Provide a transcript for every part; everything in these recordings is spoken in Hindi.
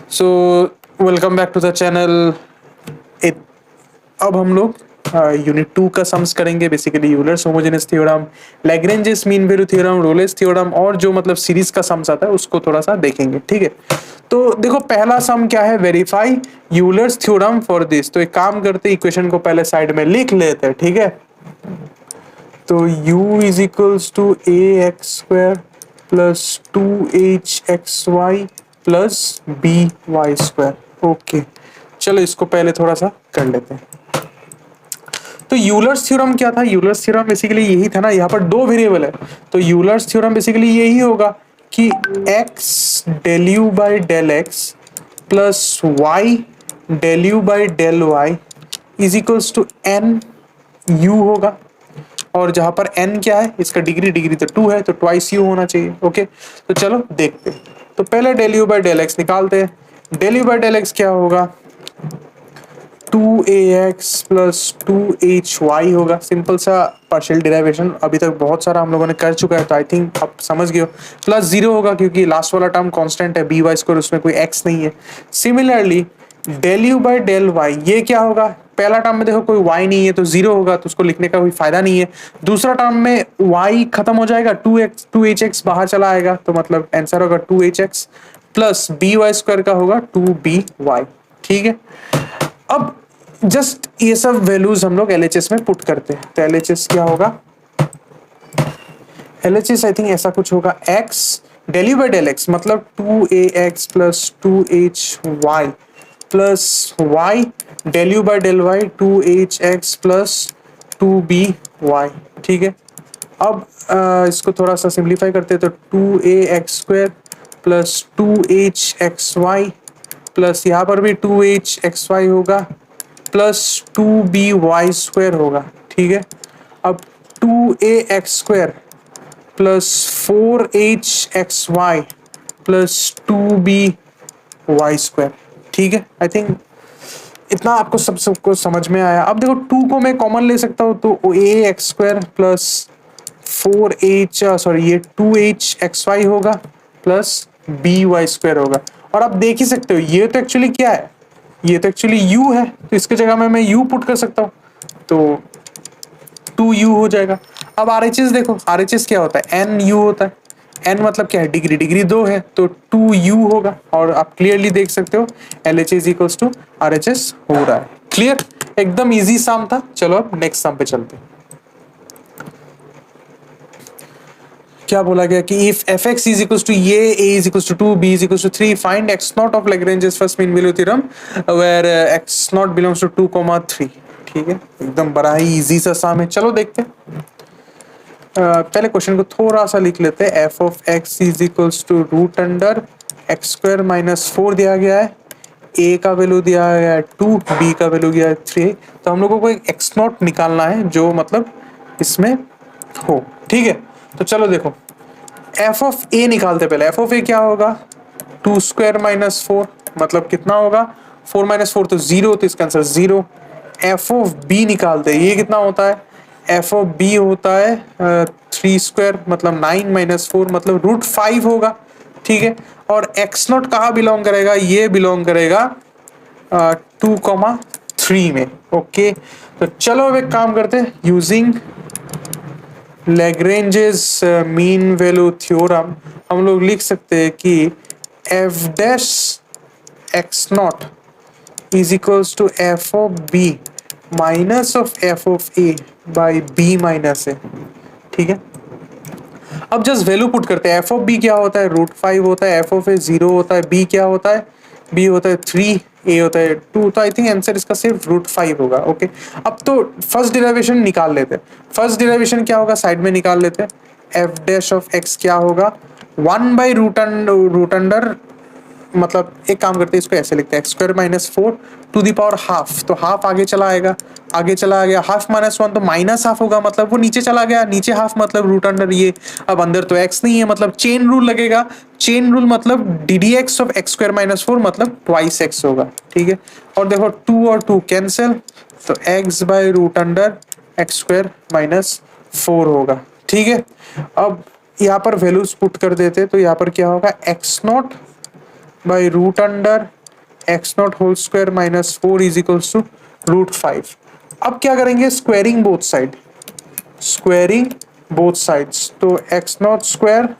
So welcome back to the channel. अब हम लोग यूनिट 2 का सम्स करेंगे। Basically Euler's homogeneous theorem, Lagrange's mean value theorem, Rolle's theorem और जो मतलब सीरीज का सम्स आता है उसको थोड़ा सा देखेंगे। ठीक है, तो देखो पहला सम क्या है, verify Euler's theorem for this. तो एक काम करते, इक्वेशन को पहले साइड में लिख लेते हैं। ठीक है, तो u is equals to a x square plus 2hxy plus b y square. Okay, चलो इसको पहले थोड़ा सा कर लेते हैं। तो यूलर्स थ्योरम क्या था? यूलर्स थ्योरम बेसिकली यही था ना, यहाँ पर दो वेरिएबल है, तो यूलर्स थ्योरम बेसिकली यही होगा कि x del u by del x plus y del u by del y is equals to n u होगा। और जहां पर n क्या है, इसका डिग्री, डिग्री तो 2 है, तो ट्वाइस u होना चाहिए। ओके, तो चलो देखते हैं। तो पहले del u by del x निकालते हैं। Del u by del x क्या होगा, 2ax प्लस 2hy होगा। सिंपल सा पार्शियल डिराइवेशन, अभी तक बहुत सारा हम लोगों ने कर चुका है, तो आई थिंक आप समझ गए हो। प्लस 0 होगा क्योंकि लास्ट वाला टर्म कांस्टेंट है, बी वाई स्क्वायर, उसमें कोई x नहीं है। Similarly del u by del y ये क्या होगा, पहला टर्म में देखो कोई y नहीं है तो 0 होगा, तो उसको लिखने का कोई फायदा नहीं है। दूसरा टर्म में y खत्म हो जाएगा, 2hx बाहर चला आएगा, तो मतलब आंसर होगा 2hx plus b y square का होगा 2by। ठीक है, अब जस्ट ये सब वैल्यूज हम लोग LHS में पुट करते हैं। तो LHS क्या होगा, LHS आई थिंक ऐसा कुछ होगा, x del u by del x मतलब 2ax plus 2hy plus y del u by del y 2hx plus 2by। ठीक है, अब इसको थोड़ा सा सिंप्लीफाई करते हैं, तो 2ax square plus 2hxy plus यहाँ पर भी 2hxy होगा प्लस 2by स्क्वायर होगा। ठीक है, अब 2ax square plus 4hxy plus 2by square. ठीक है, आई थिंक इतना आपको सबको समझ में आया। अब देखो 2 को मैं कॉमन ले सकता हूँ, तो ax स्क्वायर प्लस ये 2hxy होगा प्लस by स्क्वायर होगा। और आप देख ही सकते हो ये तो एक्चुअली क्या है, ये तो एक्चुअली u है, तो इसके जगह में मैं u पुट कर सकता हूँ, तो 2u हो जाएगा। अब RHS देखो, RHS क्या होता है, nu होता है। n मतलब क्या है, डिग्री, डिग्री 2 है, तो 2u होगा। और आप क्लियरली देख सकते हो LHS इक्वल्स टू RHS हो रहा है। क्लियर, एकदम इजी सम था। चलो अब नेक्स्ट सम पे चलते हैं। क्या बोला गया कि if fx is equals to ये, a is equals to 2, b is equals to 3, find x not of Lagrange's first mean value theorem where x not belongs to 2,3। ठीक है, एकदम बड़ा ही इजी सा सम है। चलो देखते हैं। पहले क्वेश्चन को थोड़ा सा लिख लेते हैं। f of x is equals to root under x square minus 4 दिया गया है, a का वैल्यू दिया गया है 2, b का वैल्यू दिया है 3। तो हम लोगों को एक x नॉट निकालना है जो मतलब इसमें हो। ठीक है, तो चलो देखो f ऑफ a निकालते पहले। f ऑफ a क्या होगा, 2 स्क्वायर माइनस 4 मतलब कितना होगा, 4 माइनस 4 तो 0, तो इसका आंसर 0। f ऑफ b निकालते हैं, ये कितना होता है, f ऑफ b होता है 3 स्क्वायर मतलब 9 माइनस 4 मतलब रूट 5 होगा। ठीक है, और x नॉट कहाँ बिलोंग करेगा, ये बिलोंग करेगा 2,3 में। ओके, तो चलो अब एक काम करते हैं, using Lagrange's mean value theorem हम लोग लिख सकते हैं कि f dash x not is equals to f of b minus of f of a by b minus a। ठीक है, अब जस्ट वैल्यू पुट करते हैं। f ऑफ b क्या होता है, रूट 5 होता है, f ऑफ a 0 होता है, b क्या होता है, b होता है 3, a होता है 2, तो आई थिंक आंसर इसका सिर्फ रूट 5 होगा। ओके, अब तो फर्स्ट डेरिवेशन निकाल लेते हैं। फर्स्ट डेरिवेशन क्या होगा, साइड में निकाल लेते हैं। f डैश ऑफ x क्या होगा, 1 बाई रूट अंडर मतलब एक काम करते हैं, इसको ऐसे लिखते हैं, x square minus 4 to the power half, तो हाफ आगे चला आएगा, आगे चला गया, हाफ माइनस 1 तो माइनस हाफ होगा, मतलब वो नीचे चला गया, नीचे हाफ मतलब रूट अंडर ये। अब अंदर तो एक्स नहीं है, मतलब चेन रूल लगेगा। चेन रूल मतलब ddx of x square minus 4 मतलब ट्वाइस एक्स होगा। ठीक है, और देखो 2 और 2 कैंसिल, तो x by root under x square minus 4 होगा। ठीक है, अब यहाँ पर वैल्यूज पुट कर देते, तो यहाँ पर क्या होगा, X naught by root under X naught whole square minus 4 is equals to √5। अब क्या करेंगे, squaring both side, squaring both sides, तो X naught square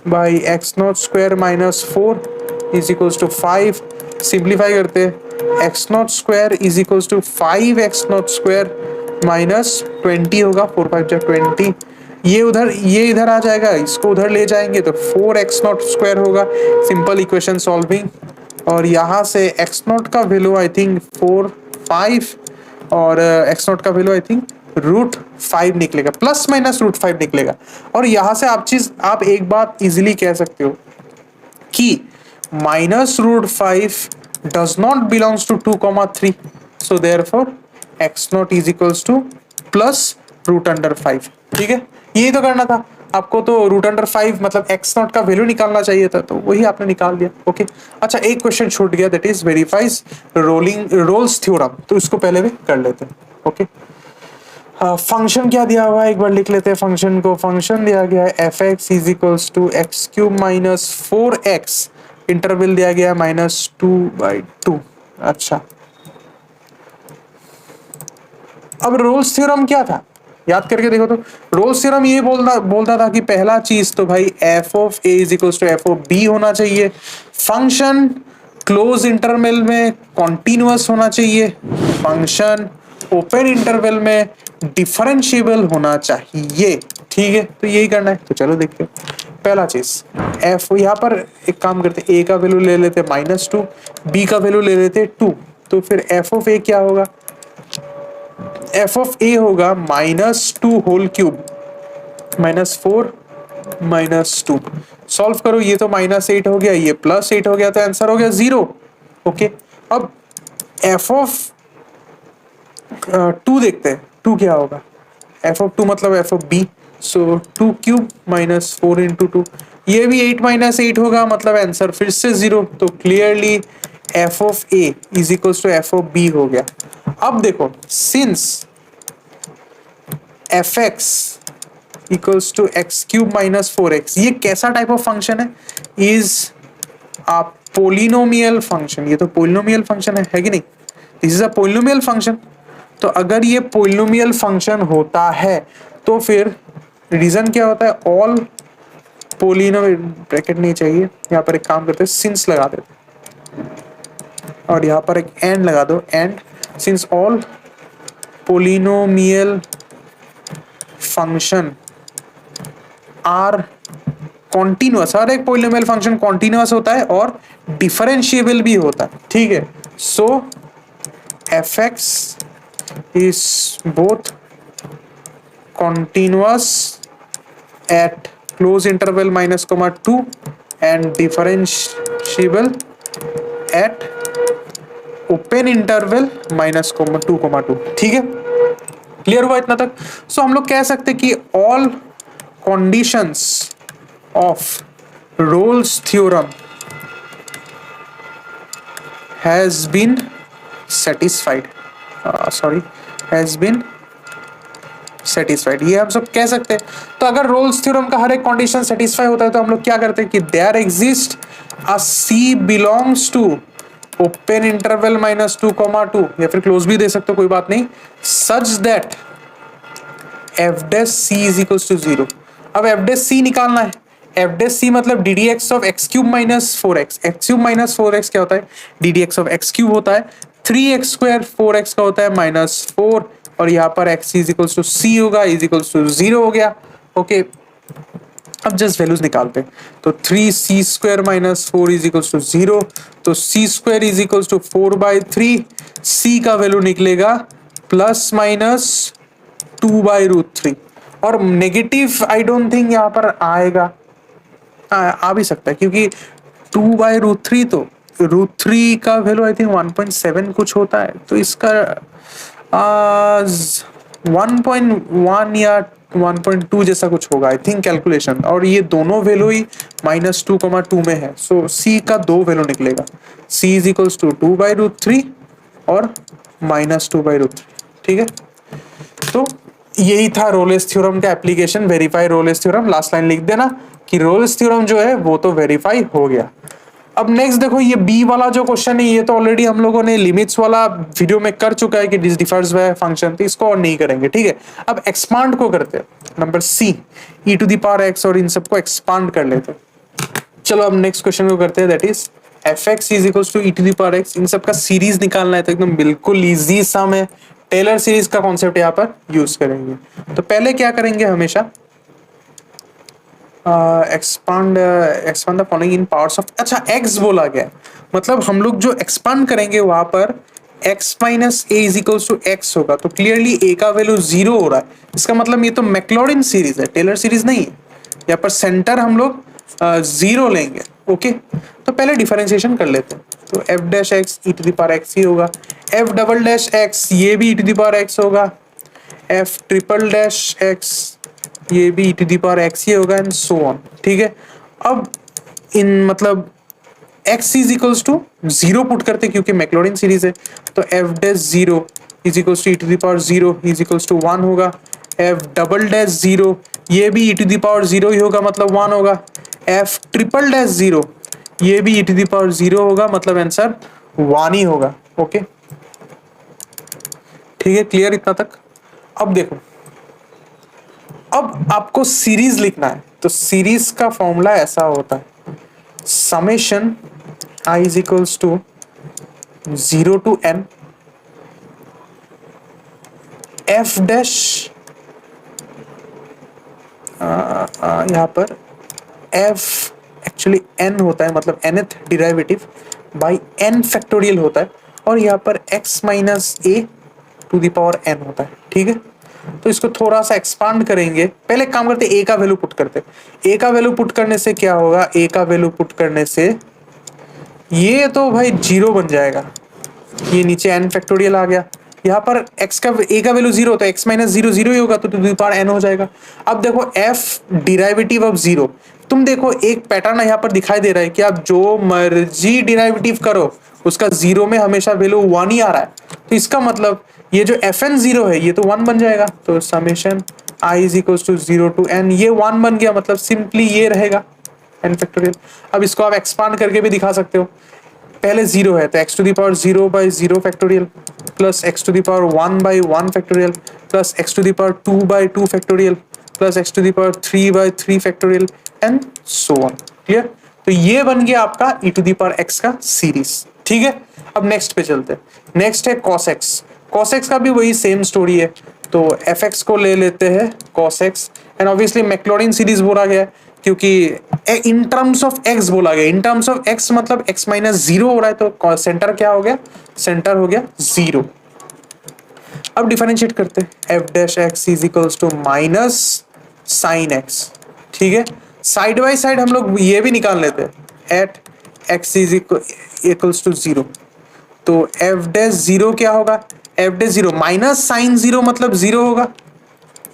by X naught square minus 4 is equals to 5। Simplify करते हैं, X naught square is equals to 5 X naught square minus 20 होगा, 4 5 जा 20, ये इधर आ जाएगा, इसको उधर ले जाएंगे तो 4 एक्स नॉट स्क्वायर होगा। सिंपल इक्वेशन सॉल्विंग, और यहाँ से एक्स नॉट का वैल्यू आई थिंक 4 5 और एक्स नॉट का वैल्यू आई थिंक √5 निकलेगा, प्लस माइनस √5 निकलेगा। और यहाँ से आप एक बात इजीली कह सकते हो कि minus √5 does not belongs to 2,3, so therefore x naught is equals to plus √5। ठीक है, यही तो करना था आपको, तो √5 मतलब एक्स नॉट का वैल्यू निकालना चाहिए था, तो वही आपने निकाल दिया। ओके, अच्छा एक क्वेश्चन छूट गया, that is verifies Rolle's theorem, तो इसको पहले भी कर लेते हैं। ओके, फंक्शन क्या दिया हुआ है एक बार लिख लेते हैं फंक्शन को। फंक्शन दिया गया है f x is equals to x³ minus 4x, interval दिया गया है -2/2। अच्छा, अब रोल्स थ्योरम क्या था, याद करके देखो तो। रोल्स थ्योरम ये बोलता था कि पहला चीज तो भाई f of a is equals to f of b होना चाहिए, फंक्शन क्लोज इंटरवल में कॉन्टिन्यूअस होना चाहिए, फंक्शन ओपन इंटरवल में डिफरेंशिएबल होना चाहिए। ठीक है, तो यही करना है, तो चलो देखते हैं। पहला चीज एफ, यहाँ पर एक काम करते, ए का वैल्यू ले लेते -2, बी का वैल्यू ले लेते 2, तो फिर एफ ऑफ ए क्या होगा, एफ ऑफ ए होगा -2 होल क्यूब -4 -2। सॉल्व करो, ये तो -8 हो गया, ये +8 हो गया, तो आंसर हो गया 0। ओके, अब एफ ऑफ 2 देखते हैं, 2 क्या होगा, एफ ऑफ 2 मतलब एफ ऑफ बी, सो 2³ -4 × 2, ये भी 8 -8 होगा, मतलब आंसर फिर से 0। तो clearly f of a is equals to f of b हो गया। अब देखो, since f x equals to x³ minus 4x, ये कैसा टाइप ऑफ फंक्शन है, इज अ पोलिनोमियल फंक्शन। ये तो पोलिनोमियल फंक्शन है कि नहीं, this is a polynomial function. तो अगर ये पोलिनोमियल फंक्शन होता है तो फिर रीजन क्या होता है, ऑल पोलिनोमियल, ब्रैकेट नहीं चाहिए, यहाँ पर एक काम करते हैं, सिंस लगा देते और यहाँ पर एक एंड लगा दो, and since all polynomial function are continuous, हर एक पोलिनोमियल फंक्शन कॉन्टिन्यूअस होता है और डिफरेंशिएबल भी होता है। ठीक है, so F X is both continuous at close interval -2 and differentiable at open interval -2,2। ठीक है, क्लियर हुआ इतना तक। सो हम लोग कह सकते कि all conditions of Rolle's theorem has been satisfied, has been satisfied, ये हम सब कह सकते हैं। तो अगर रोल्स थ्योरम का हर एक कंडीशन सेटिस्फाई होता है तो हम लोग क्या करते हैं कि there exist a c belongs to open interval -2,2, या फिर क्लोज भी दे सकते हो, कोई बात नहीं, such that f dash C is equals to 0। अब एफ डैश सी निकालना है, एफ डैश सी मतलब D d x of x³ minus 4x, x³ minus 4x क्या होता है, D d x of x³ होता है, 3x² 4x का होता है -4, और यहाँ पर x इज इक्वल्स टू सी होगा, इज इक्वल्स टू 0 हो गया। ओके, अब जस्ट वैल्यूज निकालते हैं, तो 3c² minus 4 is equals to 0, तो c² is equals to 4/3, c का वैल्यू निकलेगा ±2/√3, और नेगेटिव आई डोंट थिंक यहाँ पर आएगा, आ भी सकता है क्योंकि 2/√3, तो √3 का वैल्यू आई थिंक 1.7 कुछ होता है, तो इसका 1.1 या 1.2 जैसा कुछ होगा आई थिंक कैलकुलेशन, और ये दोनों वैल्यू ही -2,2 में है, सो c का 2 वैल्यू निकलेगा, c इज इक्वल्स टू 2/√3 और -2/√3। ठीक है, तो यही था रोलेस थ्योरम का application, verify Rolle's theorem. Last line लिख देना कि रोलेस थ्योरम जो है वो तो वेरीफाई हो गया। अब नेक्स्ट देखो, ये बी वाला जो क्वेश्चन है ये तो ऑलरेडी हम लोगों ने लिमिट्स वाला वीडियो में कर चुका है कि दिस डिफर्स बाय फंक्शन, तो इसको और नहीं करेंगे, ठीक है। अब एक्सपांड को करते हैं, number c e to the power x, और इन सबको एक्सपांड कर लेते हैं। चलो अब नेक्स्ट क्वेश्चन को करते हैं, that is F x is equals to E to the power X. इन सबका सीरीज निकालना है, तो एकदम बिल्कुल इजी सम है। टेलर सीरीज का कॉन्सेप्ट यहाँ पर यूज करेंगे। तो पहले क्या करेंगे, हमेशा expand the following in powers of, अच्छा एक्स बोला गया, मतलब हम लोग जो एक्सपांड करेंगे वहां पर x minus a is equals to x होगा, तो क्लियरली a का वैल्यू 0 हो रहा है। इसका मतलब ये तो मैक्लॉरिन सीरीज है, टेलर सीरीज नहीं है। यहाँ पर सेंटर हम लोग 0 लेंगे, ओके। तो पहले डिफरेंशिएशन कर लेते हैं, तो F dash X E to the power X ही होगा, एफ डबल डैश एक्स ये भी ई टू द पावर एक्स होगा, एफ ट्रिपल डैश एक्स ये भी ई टू द पावर एक्स ही होगा, एंड सो ऑन, ठीक है। अब इन मतलब x is equals to 0 put करते क्योंकि मैक्लॉरिन सीरीज है, तो F dash 0 is equals to E to the power 0 is equals to 1 होगा, एफ डबल डैश 0 ये भी ई टू द पावर 0 ही होगा, मतलब 1 होगा, एफ ट्रिपल डैश 0 ये भी ई टू द पावर 0 होगा, मतलब आंसर 1 ही होगा, ओके, ठीक है, क्लियर इतना तक। अब देखो, अब आपको सीरीज लिखना है, तो सीरीज का फॉर्मूला ऐसा होता है, summation i is equals to 0 to n f dash, यहाँ पर f एक्चुअली n होता है, मतलब nth derivative by n factorial होता है, और यहाँ पर x minus a to the power n होता है, ठीक है। तो इसको थोड़ा सा एक्सपांड करेंगे, पहले काम करते a का वैल्यू पुट करते, a का वैल्यू पुट करने से क्या होगा, a का वैल्यू पुट करने से ये तो भाई 0 बन जाएगा, ये नीचे n फैक्टोरियल आ गया, यहाँ पर x का a का वैल्यू 0 होता है, x माइनस 0 0 ही होगा, तो टू द पावर n हो जाएगा। अब देखो f डिराइवेटिव ऑफ 0, तुम देखो एक पैटर्न यहाँ पर दिखाई दे रहा है कि आप जो मर्जी डिराइवेटिव करो उसका 0 में हमेशा वैल्यू 1 ही आ रहा है, तो इसका मतलब ये जो fn 0 है ये तो 1 बन जाएगा, तो summation i is equals to 0 to n, ये 1 बन गया, मतलब सिंपली ये रहेगा n फैक्टोरियल। अब इसको आप एक्सपांड करके भी दिखा सकते हो, पहले 0 है तो x to the power 0 by 0 factorial plus x to the power 1 by 1 factorial plus x to the power 2 by 2 factorial plus x to the power 3 by 3 factorial and so on, clear. तो ये बन गया आपका e to the power x का सीरीज, ठीक है। अब नेक्स्ट पे चलते हैं, नेक्स्ट है cos x, cos x का भी वही सेम स्टोरी है, तो fx को ले लेते हैं cos x, and obviously Maclaurin series बोला गया है क्योंकि इन टर्म्स ऑफ x बोला गया, इन टर्म्स ऑफ x मतलब x माइनस 0 हो रहा है, तो सेंटर क्या हो गया, सेंटर हो गया 0। अब डिफरेंशिएट करते हैं, f dash x is equals to minus sine x, ठीक है। साइड बाई साइड हम लोग ये भी निकाल लेते हैं, at x is equals to 0, तो f डैश 0 क्या होगा, f डैश 0 माइनस साइन 0 मतलब 0 होगा।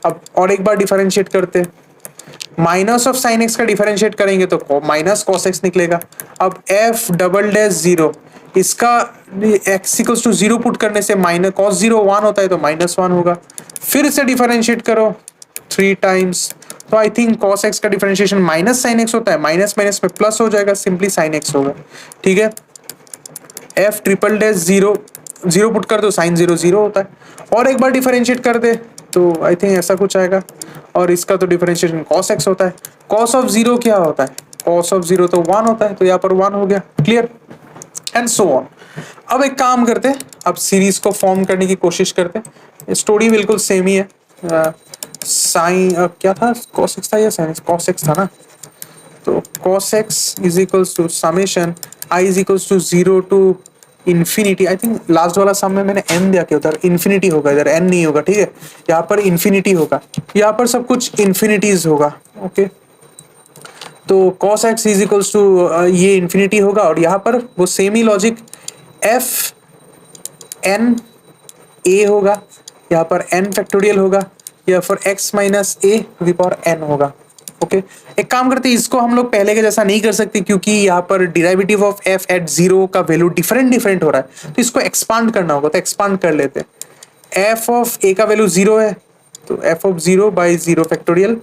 अब और एक बार डिफरेंशिएट करते हैं, माइनस ऑफ साइन एक्स का डिफरेंशिएट करेंगे तो माइनस कॉस एक्स निकलेगा। अब एफ डबल डैश 0, इसका एक्स इक्वल्स टू 0 पुट करने से माइनस कॉस 0 1 होता है, तो माइनस 1 होगा। फिर से डिफरेंशिएट करो 3 टाइम्स, तो आई थिंक कॉस एक्स का डिफरेंशिएशन माइनस साइन एक्स होता है, माइनस माइनस में प्लस हो जाएगा, सिंपली साइन एक्स होगा, ठीक है। एफ ट्रिपल डैश 0 0 पुट कर दो, साइन 0 0 होता है, और एक बार डिफरेंशिएट कर दे तो आई थिंक ऐसा कुछ आएगा, और इसका तो डिफरेंशिएशन cos x होता है। cos ऑफ 0 क्या होता है, cos ऑफ 0 तो 1 होता है, तो यहाँ पर 1 हो गया, क्लियर एंड सो ऑन। अब एक काम करते हैं, अब सीरीज को फॉर्म करने की कोशिश करते हैं, स्टोरी बिल्कुल सेम ही है। साइन क्या था, cos x था या sin x, cos x था ना, तो cos x is equals to summation i is equals to 0 to infinity, I think last वाला सम में मैंने n दिया क्या, उधर इन्फिनिटी होगा, इधर n नहीं होगा, ठीक है। यहाँ पर इन्फिनिटी होगा, यहाँ पर सब कुछ इन्फिनिटीज होगा, ओके। तो cos x is equals to ये इन्फिनिटी होगा, और यहाँ पर वो सेम ही लॉजिक f n a होगा, यहाँ पर n फैक्टोरियल होगा, या फिर x minus a to the power n होगा, ओके। एक काम करते हैं, इसको हम लोग पहले के जैसा नहीं कर सकते क्योंकि यहाँ पर डिराइवेटिव ऑफ f एट 0 का वैल्यू डिफरेंट हो रहा है, तो इसको एक्सपांड करना होगा, तो एक्सपांड कर लेते हैं। f ऑफ a का वैल्यू 0 है, तो f ऑफ 0 बाई 0 फैक्टोरियल,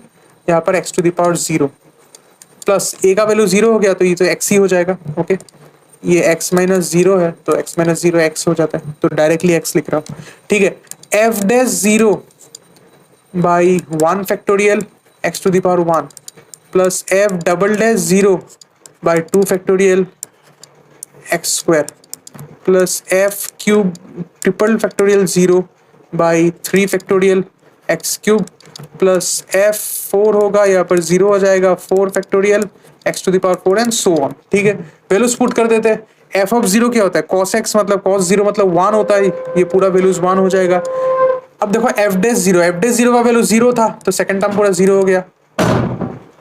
यहाँ पर x to the power 0 plus A का वैल्यू 0 हो गया तो ये तो x ही हो जाएगा। ओके, ये x माइनस 0 है तो x माइनस 0 x हो जाता है, तो डायरेक्टली x लिख रहा हूँ। ठीक है, f dash 0 by 1 factorial x to the power 1 plus f double dash 0 by 2 factorial x square plus f cube triple factorial 0 by 3 factorial x cube plus f 4 होगा, यहाँ पर 0 हो जाएगा, 4 factorial x to the power 4 and so on. ठीक है, वैल्यूज पुट कर देते हैं। f ऑफ 0 क्या होता है, cos x मतलब cos 0 मतलब 1 होता है, ये पूरा वैल्यूज 1 हो जाएगा। अब देखो f डैश 0 का वैल्यू 0 था तो सेकंड टर्म पूरा 0 हो गया।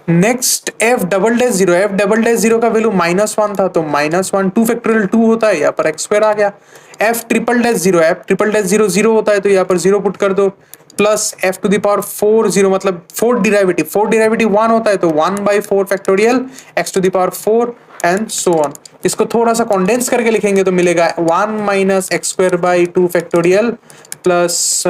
नेक्स्ट f डबल डैश 0 का वैल्यू -1 था तो -1 2 फैक्टोरियल 2 होता है, यहाँ पर x स्क्वायर आ गया। f ट्रिपल डैश 0 0 होता है तो यहाँ पर 0 पुट कर दो, plus f to the power 4 0 मतलब 4 डेरिवेटिव 1 होता है तो 1 by 4 factorial x to the power 4 and so on. इसको थोड़ा सा कॉन्डेंस करके लिखेंगे तो मिलेगा 1 minus x square by 2 factorial plus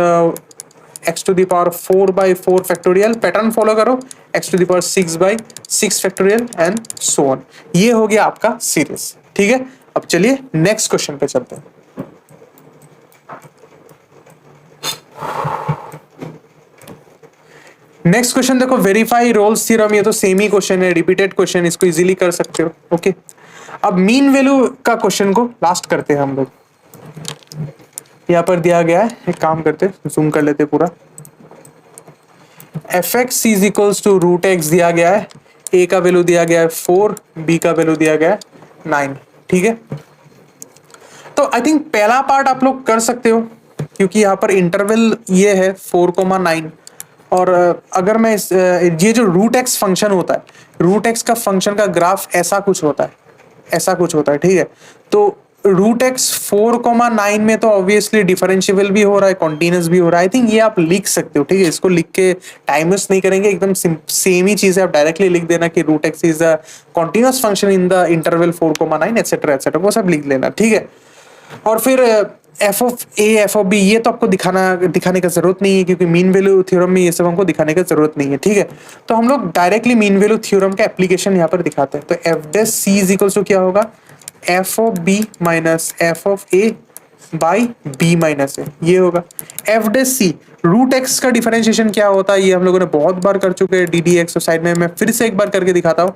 x to the power 4 by 4 factorial, pattern follow करो, x to the power 6 by 6 factorial and so on. ये हो गया आपका सीरीज। ठीक है, अब चलिए नेक्स्ट क्वेश्चन पे चलते हैं। नेक्स्ट क्वेश्चन देखो, वेरीफाई रोल्स थ्योरम, ये तो सेम ही क्वेश्चन है, रिपीटेड क्वेश्चन, इसको इजीली कर सकते हो। ओके, अब मीन वैल्यू का क्वेश्चन को लास्ट करते हैं हम लोग। यहाँ पर दिया गया है, एक काम करते जूम कर लेते पूरा। F x is equals to root x दिया गया है, ए का वैल्यू दिया गया है 4, बी का वैल्यू दिया गया है 9। ठीक है, तो आई थिंक पहला पार्ट आप लोग कर सकते हो क्योंकि यहाँ पर इंटरवल ये है 4,9 और अगर मैं ये जो रूट एक्स फंक्शन होता है, रूट एक्स का फंक्शन का ग्राफ ऐसा कुछ होता है, ऐसा कुछ होता है। ठीक है, तो रूट एक्स 4,9 में तो ऑब्वियसली डिफरेंशिएबल भी हो रहा है, कॉन्टिन्यूस भी हो रहा है। आई थिंक ये आप लिख सकते हो। ठीक है, इसको लिख के टाइम वेस्ट नहीं करेंगे, एकदम सेम ही चीज है, आप डायरेक्टली लिख देना कि root x is a continuous function in the interval 4,9 etcetera, वो सब लिख लेना। ठीक है, और फिर f of a f of b ये तो आपको दिखाने का जरूरत नहीं है क्योंकि मीन वैल्यू थ्योरम में ये सब हमको दिखाने का जरूरत नहीं है। ठीक है, तो हम लोग डायरेक्टली मीन वैल्यू थ्योरम का एप्लीकेशन यहाँ पर दिखाते हैं। तो F dash C is equal to क्या होगा, F of B minus F of A by B minus A, ये होगा। F dash C root X का डिफरेंशिएशन क्या होता है ये हम लोगों ने बहुत बार कर चुके हैं, डी डी एक्स। तो साइड में मैं फिर से एक बार करके दिखाता हूँ।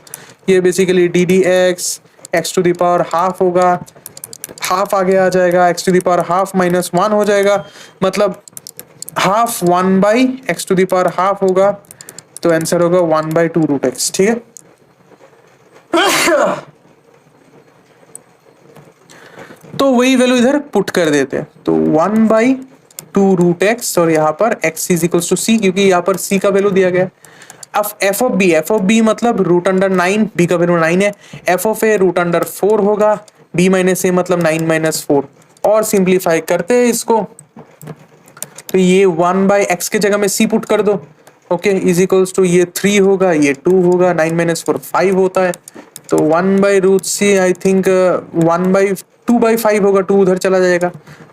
ये basically d d x x to the power half होगा, हाफ आगे आ जाएगा, x to the power half minus 1 हो जाएगा, मतलब half 1 by x to the power half होगा, तो आंसर होगा 1 बाई 2 रूट एक्स। ठीक है, तो वही वैल्यू इधर पुट कर देते हैं, तो 1 बाई 2 रूट एक्स और यहाँ पर x इज इक्वल टू सी, क्योंकि यहाँ पर c का वैल्यू दिया गया है। अब एफ ऑफ बी मतलब रूट अंडर 9, b का वैल्यू 9 है, f of a root under 4 होगा, b माइनस ए मतलब 9 माइनस 4, और सिंप्लीफाई करते हैं इसको तो ये 1 बाई एक्स के जगह में c पुट कर दो। ओके, इज इक्वल्स टू ये 3 होगा, ये 2 होगा, 9 माइनस 4 5 होता है, तो 1 by root c I think 2 बाई 5 होगा, 2 उधर चला जाएगा,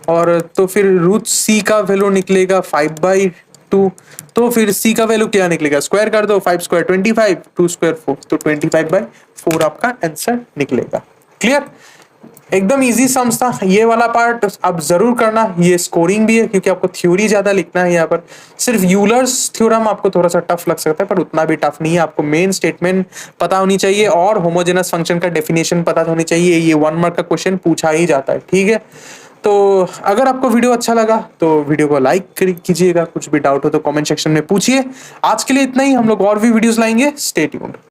और तो फिर रूट सी का वैल्यू निकलेगा 5 बाई 2, तो फिर सी का वैल्यू क्या निकलेगा, स्क्वायर कर दो, 5 स्क्वायर 25, 2 स्क्वायर 4, तो 25 बाई 4 आपका आंसर निकलेगा। क्लियर, एकदम इजी सम्स था। ये वाला पार्ट आप जरूर करना, ये स्कोरिंग भी है क्योंकि आपको थ्योरी ज्यादा लिखना है। यहाँ पर सिर्फ यूलर्स थ्योरम आपको थोड़ा सा टफ लग सकता है, पर उतना भी टफ नहीं है। आपको मेन स्टेटमेंट पता होनी चाहिए और होमोजेनस फंक्शन का डेफिनेशन पता होनी चाहिए। ये 1 मार्क का क्वेश्चन पूछा ही जाता है। ठीक है, तो अगर आपको वीडियो अच्छा लगा तो वीडियो को लाइक कीजिएगा, कुछ भी डाउट हो तो कमेंट सेक्शन में पूछिए। आज के लिए इतना ही, हम लोग और भी वीडियोस लाएंगे, स्टे ट्यून्ड।